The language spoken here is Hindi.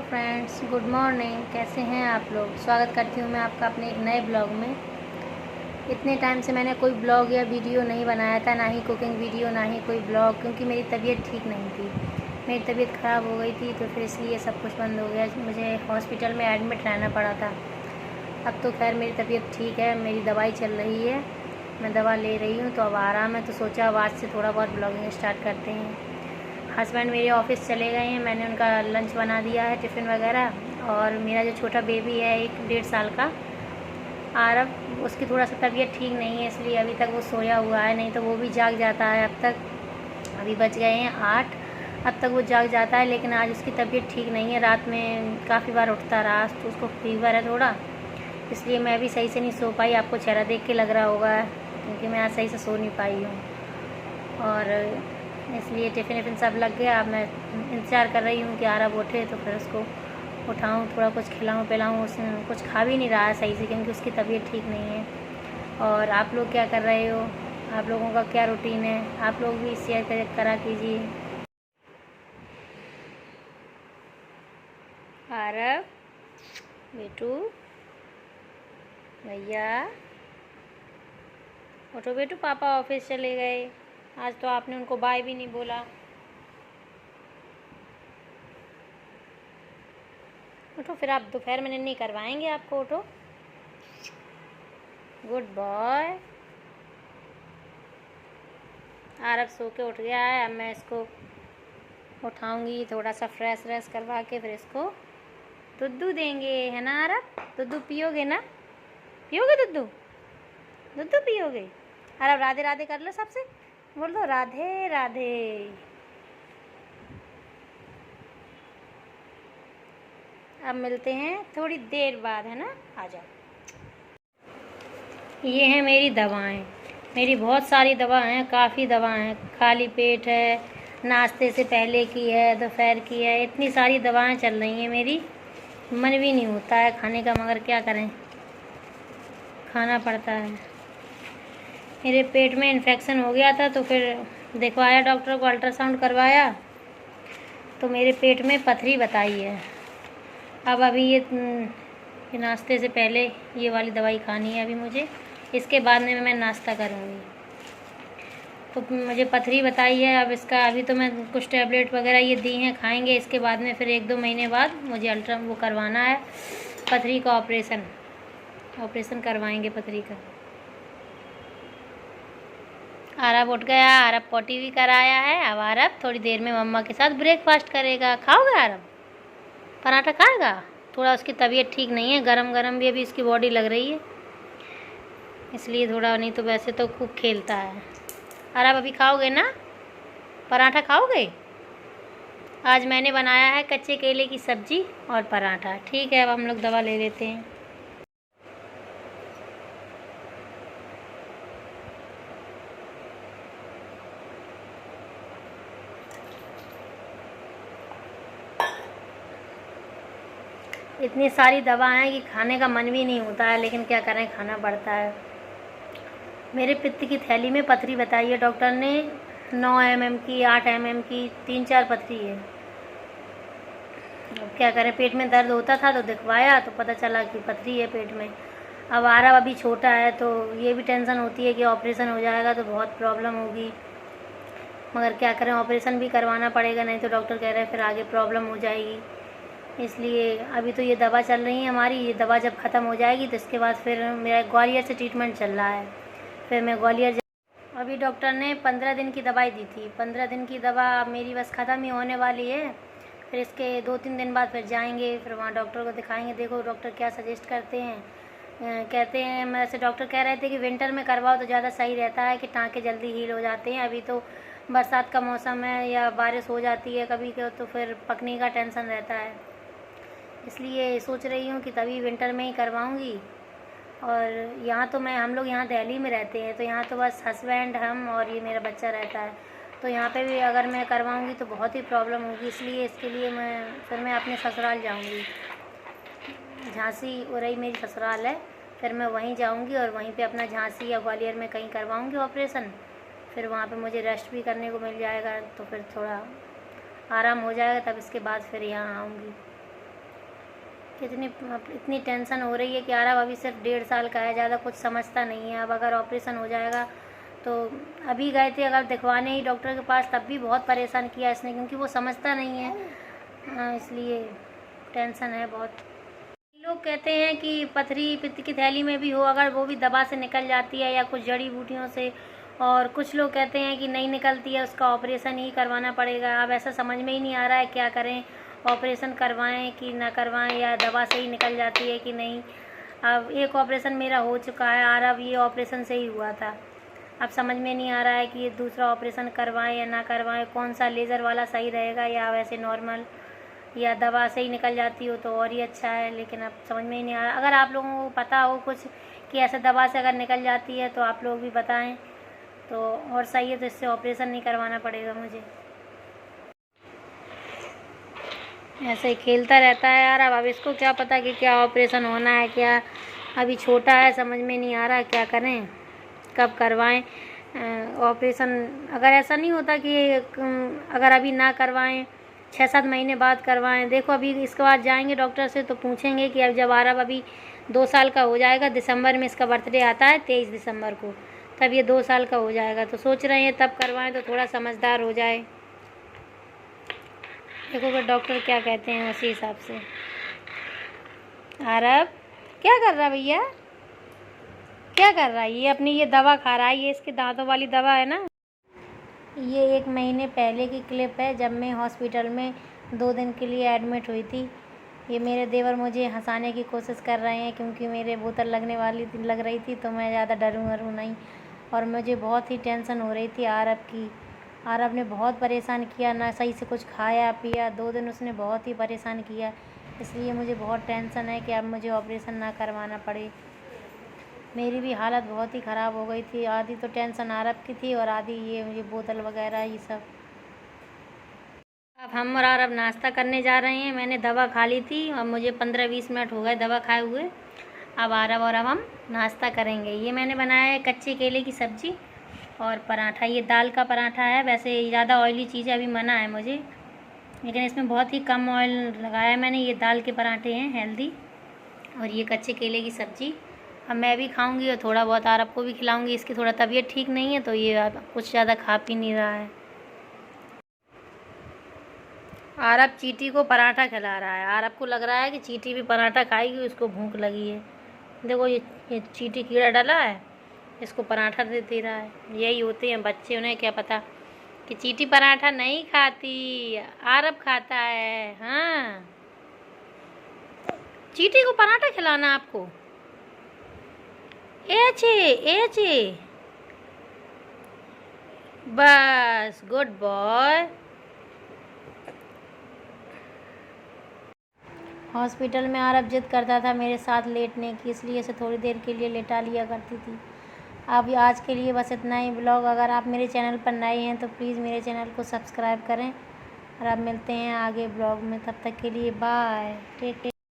Friends, good morning. कैसे हैं आप लोग? स्वागत करती हूँ मैं आपका अपने एक नए ब्लॉग में। इतने टाइम से मैंने कोई ब्लॉग या वीडियो नहीं बनाया था, ना ही कुकिंग वीडियो, ना ही कोई ब्लॉग, क्योंकि मेरी तबीयत ठीक नहीं थी। मेरी तबीयत ख़राब हो गई थी, तो फिर इसलिए सब कुछ बंद हो गया। मुझे हॉस्पिटल में एडमिट रहना पड़ा था। अब तो खैर मेरी तबीयत ठीक है, मेरी दवाई चल रही है, मैं दवा ले रही हूँ, तो अब आराम है। तो सोचा अब आज से थोड़ा बहुत ब्लॉगिंग स्टार्ट करते हैं। हस्बैंड मेरे ऑफिस चले गए हैं, मैंने उनका लंच बना दिया है, टिफ़िन वगैरह। और मेरा जो छोटा बेबी है 1-1.5 साल का आरव, उसकी थोड़ा सा तबीयत ठीक नहीं है, इसलिए अभी तक वो सोया हुआ है, नहीं तो वो भी जाग जाता है। अब तक अभी बज गए हैं 8, अब तक वो जाग जाता है, लेकिन आज उसकी तबीयत ठीक नहीं है। रात में काफ़ी बार उठता रहा, तो उसको फीवर है थोड़ा, इसलिए मैं भी सही से नहीं सो पाई। आपको चेहरा देख के लग रहा होगा, क्योंकि मैं आज सही से सो नहीं पाई हूँ, और इसलिए टिफ़िन सब लग गया। अब मैं इंतज़ार कर रही हूँ कि आरव उठे तो फिर उसको उठाऊँ, थोड़ा कुछ खिलाऊँ पिलाऊँ। उसने कुछ खा भी नहीं रहा है सही से, क्योंकि उसकी तबीयत ठीक नहीं है। और आप लोग क्या कर रहे हो? आप लोगों का क्या रूटीन है? आप लोग भी शेयर करा कीजिए। आरव बेटू, भैया उठो बेटू, पापा ऑफिस चले गए। आज तो आपने उनको बाय भी नहीं बोला। उठो, फिर आप दोपहर में नहीं करवाएंगे आपको। उठो, गुड बॉय। आरव सो के उठ गया है। अब मैं इसको उठाऊंगी, थोड़ा सा फ्रेश करवा के फिर इसको दूध देंगे, है ना आरव? दूध पियोगे ना? पियोगे दूध? दूध पियोगे? आरव राधे राधे कर लो, सबसे बोल दो राधे राधे। अब मिलते हैं थोड़ी देर बाद, है ना? आ जाओ। ये हैं मेरी दवाएं। मेरी बहुत सारी दवा हैं, काफ़ी दवा हैं। खाली पेट है, नाश्ते से पहले की है, दोपहर की है, इतनी सारी दवाएं चल रही हैं मेरी। मन भी नहीं होता है खाने का, मगर क्या करें, खाना पड़ता है। मेरे पेट में इन्फेक्शन हो गया था, तो फिर दिखवाया डॉक्टर को, अल्ट्रासाउंड करवाया, तो मेरे पेट में पथरी बताई है। अब अभी ये नाश्ते से पहले ये वाली दवाई खानी है अभी मुझे, इसके बाद में मैं नाश्ता करूँगी। तो मुझे पथरी बताई है। अब इसका अभी तो मैं कुछ टैबलेट वगैरह ये दी हैं, खाएंगे। इसके बाद में फिर 1-2 महीने बाद मुझे वो करवाना है, पथरी का ऑपरेशन करवाएंगे पथरी का। आरव उठ गया, आरव पोटी भी कराया है। अब आरव थोड़ी देर में मम्मा के साथ ब्रेकफास्ट करेगा। खाओगे आरव? पराठा खाएगा? थोड़ा उसकी तबीयत ठीक नहीं है, गरम गरम भी अभी इसकी बॉडी लग रही है, इसलिए थोड़ा, नहीं तो वैसे तो खूब खेलता है। आरव अभी खाओगे ना? पराठा खाओगे? आज मैंने बनाया है कच्चे केले की सब्जी और पराठा। ठीक है, अब हम लोग दवा ले लेते हैं। इतनी सारी दवा हैं कि खाने का मन भी नहीं होता है, लेकिन क्या करें, खाना पड़ता है। मेरे पित्त की थैली में पथरी बताई है डॉक्टर ने, 9 mm की, 8 mm की, 3-4 पथरी है। अब क्या करें, पेट में दर्द होता था तो दिखवाया, तो पता चला कि पथरी है पेट में। अब आरव अभी छोटा है, तो ये भी टेंशन होती है कि ऑपरेशन हो जाएगा तो बहुत प्रॉब्लम होगी, मगर क्या करें, ऑपरेशन भी करवाना पड़ेगा, नहीं तो डॉक्टर कह रहे हैं फिर आगे प्रॉब्लम हो जाएगी। इसलिए अभी तो ये दवा चल रही है हमारी, ये दवा जब ख़त्म हो जाएगी तो इसके बाद फिर मेरा ग्वालियर से ट्रीटमेंट चल रहा है, फिर मैं ग्वालियर अभी डॉक्टर ने 15 दिन की दवाई दी थी। 15 दिन की दवा मेरी बस ख़त्म ही होने वाली है, फिर इसके 2-3 दिन बाद फिर जाएंगे, फिर वहाँ डॉक्टर को दिखाएंगे। देखो डॉक्टर क्या सजेस्ट करते हैं। कहते हैं, वैसे डॉक्टर कह रहे थे कि विंटर में करवाओ तो ज़्यादा सही रहता है, कि टाँके जल्दी हील हो जाते हैं। अभी तो बरसात का मौसम है या बारिश हो जाती है कभी, तो फिर पकने का टेंशन रहता है, इसलिए सोच रही हूँ कि तभी विंटर में ही करवाऊँगी। और यहाँ तो हम लोग यहाँ दिल्ली में रहते हैं, तो यहाँ तो बस हस्बैंड, हम और ये मेरा बच्चा रहता है, तो यहाँ पे भी अगर मैं करवाऊँगी तो बहुत ही प्रॉब्लम होगी, इसलिए इसके लिए मैं अपने ससुराल जाऊँगी। झांसी उरई मेरी ससुराल है, फिर मैं वहीं जाऊँगी और वहीं पे अपना झांसी या ग्वालियर में कहीं करवाऊँगी ऑपरेशन। फिर वहाँ पे मुझे रेस्ट भी करने को मिल जाएगा, तो फिर थोड़ा आराम हो जाएगा, तब इसके बाद फिर यहाँ आऊँगी। इतनी टेंशन हो रही है कि आरव अभी सिर्फ 1.5 साल का है, ज़्यादा कुछ समझता नहीं है। अब अगर ऑपरेशन हो जाएगा तो अभी गए थे अगर दिखवाने ही डॉक्टर के पास, तब भी बहुत परेशान किया इसने, क्योंकि वो समझता नहीं है। इसलिए टेंशन है बहुत। लोग कहते हैं कि पथरी पित्त की थैली में भी हो, अगर वो भी दवा से निकल जाती है या कुछ जड़ी बूटियों से, और कुछ लोग कहते हैं कि नहीं निकलती है, उसका ऑपरेशन ही करवाना पड़ेगा। अब ऐसा समझ में ही नहीं आ रहा है क्या करें, ऑपरेशन करवाएं कि ना करवाएं, या दवा से ही निकल जाती है कि नहीं। अब एक ऑपरेशन मेरा हो चुका है और अब ये ऑपरेशन से ही हुआ था। अब समझ में नहीं आ रहा है कि ये दूसरा ऑपरेशन करवाएं या ना करवाएं, कौन सा लेज़र वाला सही रहेगा या वैसे नॉर्मल, या दवा से ही निकल जाती हो तो और ही अच्छा है। लेकिन अब समझ में ही नहीं आ रहा। अगर आप लोगों को पता हो कुछ कि ऐसे दवा से अगर निकल जाती है तो आप लोग भी बताएं तो और सही है, तो इससे ऑपरेशन नहीं करवाना पड़ेगा मुझे। ऐसे ही खेलता रहता है यार। अब इसको क्या पता कि क्या ऑपरेशन होना है, क्या अभी छोटा है, समझ में नहीं आ रहा क्या करें, कब करवाएं ऑपरेशन। अगर ऐसा नहीं होता कि अगर अभी ना करवाएं, 6-7 महीने बाद करवाएं। देखो अभी इसके बाद जाएंगे डॉक्टर से तो पूछेंगे कि अब जब आरव अभी 2 साल का हो जाएगा, दिसंबर में इसका बर्थडे आता है 23 दिसंबर को, तब ये 2 साल का हो जाएगा, तो सोच रहे हैं तब करवाएं तो थोड़ा समझदार हो जाए। देखो फिर डॉक्टर क्या कहते हैं उसी हिसाब से। आरव क्या कर रहा है भैया, क्या कर रहा है? ये अपनी ये दवा खा रहा है, ये इसके दांतों वाली दवा है ना। ये 1 महीने पहले की क्लिप है, जब मैं हॉस्पिटल में 2 दिन के लिए एडमिट हुई थी। ये मेरे देवर मुझे हंसाने की कोशिश कर रहे हैं, क्योंकि मेरे बोतल लग रही थी तो मैं ज़्यादा डरूँ नहीं, और मुझे बहुत ही टेंशन हो रही थी आरव की। आरव ने बहुत परेशान किया, ना सही से कुछ खाया पिया, 2 दिन उसने बहुत ही परेशान किया। इसलिए मुझे बहुत टेंशन है कि अब मुझे ऑपरेशन ना करवाना पड़े। मेरी भी हालत बहुत ही ख़राब हो गई थी, आधी तो टेंशन आरव की थी और आधी ये मुझे बोतल वगैरह ये सब। अब हम और आरव नाश्ता करने जा रहे हैं। मैंने दवा खा ली थी और मुझे 15-20 मिनट हो गए दवा खाए हुए। अब आरव और अब हम नाश्ता करेंगे। ये मैंने बनाया है कच्चे केले की सब्ज़ी और पराठा। ये दाल का पराठा है, वैसे ज़्यादा ऑयली चीज़ें अभी मना है मुझे, लेकिन इसमें बहुत ही कम ऑयल लगाया मैंने। ये दाल के पराठे हैं हेल्दी, और ये कच्चे केले की सब्ज़ी। अब मैं भी खाऊंगी और थोड़ा बहुत आरव को भी खिलाऊंगी। इसकी थोड़ा तबीयत ठीक नहीं है तो ये कुछ ज़्यादा खा पी नहीं रहा है। आरव चींटी को पराठा खिला रहा है। आरव को लग रहा है कि चींटी भी पराठा खाएगी, उसको भूख लगी है। देखो ये चींटी कीड़ा डाला है, इसको पराठा दे रहा है। यही होते हैं बच्चे, उन्हें क्या पता कि चींटी पराठा नहीं खाती, आरव खाता है। हाँ, चींटी को पराठा खिलाना आपको। एचे बस, गुड बॉय। हॉस्पिटल में आरव जिद करता था मेरे साथ लेटने की, इसलिए इसे थोड़ी देर के लिए लेटा लिया करती थी। अब आज के लिए बस इतना ही ब्लॉग। अगर आप मेरे चैनल पर नए हैं तो प्लीज़ मेरे चैनल को सब्सक्राइब करें, और अब मिलते हैं आगे ब्लॉग में। तब तक के लिए बाय, टेक केयर।